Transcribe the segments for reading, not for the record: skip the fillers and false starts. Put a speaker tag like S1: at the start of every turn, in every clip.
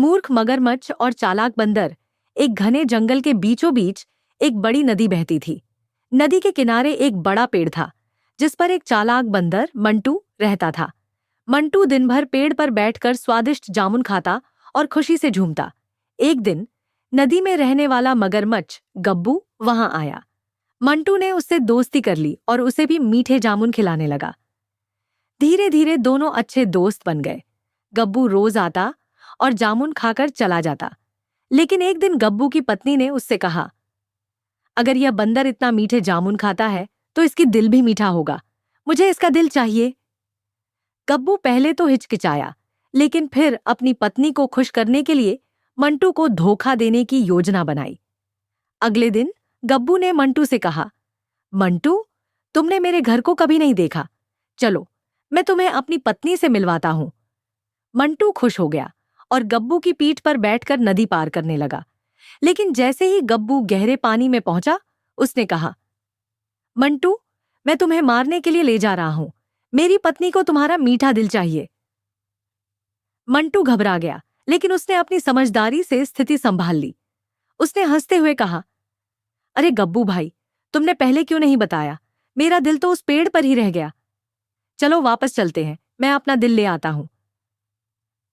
S1: मूर्ख मगरमच्छ और चालाक बंदर। एक घने जंगल के बीचों बीच एक बड़ी नदी बहती थी। नदी के किनारे एक बड़ा पेड़ था जिस पर एक चालाक बंदर मंटू रहता था। मंटू दिन भर पेड़ पर बैठकर स्वादिष्ट जामुन खाता और खुशी से झूमता। एक दिन नदी में रहने वाला मगरमच्छ गब्बू वहां आया। मंटू ने उससे दोस्ती कर ली और उसे भी मीठे जामुन खिलाने लगा। धीरे धीरे दोनों अच्छे दोस्त बन गए। गब्बू रोज आता और जामुन खाकर चला जाता। लेकिन एक दिन गब्बू की पत्नी ने उससे कहा, अगर यह बंदर इतना मीठे जामुन खाता है तो इसकी दिल भी मीठा होगा। मुझे इसका दिल चाहिए। गब्बू पहले तो हिचकिचाया, लेकिन फिर अपनी पत्नी को खुश करने के लिए मंटू को धोखा देने की योजना बनाई। अगले दिन गब्बू ने मंटू से कहा, मंटू, तुमने मेरे घर को कभी नहीं देखा। चलो, मैं तुम्हें अपनी पत्नी से मिलवाता हूं। मंटू खुश हो गया और गब्बू की पीठ पर बैठकर नदी पार करने लगा। लेकिन जैसे ही गब्बू गहरे पानी में पहुंचा, उसने कहा, मंटू, मैं तुम्हें मारने के लिए ले जा रहा हूं। मेरी पत्नी को तुम्हारा मीठा दिल चाहिए। मंटू घबरा गया, लेकिन उसने अपनी समझदारी से स्थिति संभाल ली। उसने हंसते हुए कहा, अरे गब्बू भाई, तुमने पहले क्यों नहीं बताया? मेरा दिल तो उस पेड़ पर ही रह गया। चलो वापस चलते हैं, मैं अपना दिल ले आता हूं।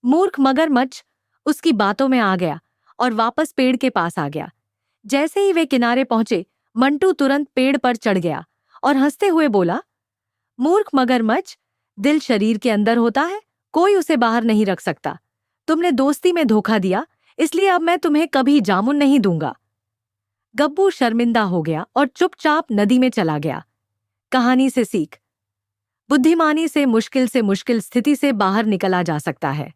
S1: मूर्ख मगरमच्छ उसकी बातों में आ गया और वापस पेड़ के पास आ गया। जैसे ही वे किनारे पहुंचे, मंटू तुरंत पेड़ पर चढ़ गया और हंसते हुए बोला, मूर्ख मगरमच्छ, दिल शरीर के अंदर होता है, कोई उसे बाहर नहीं रख सकता। तुमने दोस्ती में धोखा दिया, इसलिए अब मैं तुम्हें कभी जामुन नहीं दूंगा। गब्बू शर्मिंदा हो गया और चुपचाप नदी में चला गया। कहानी से सीख, बुद्धिमानी से मुश्किल स्थिति से बाहर निकला जा सकता है।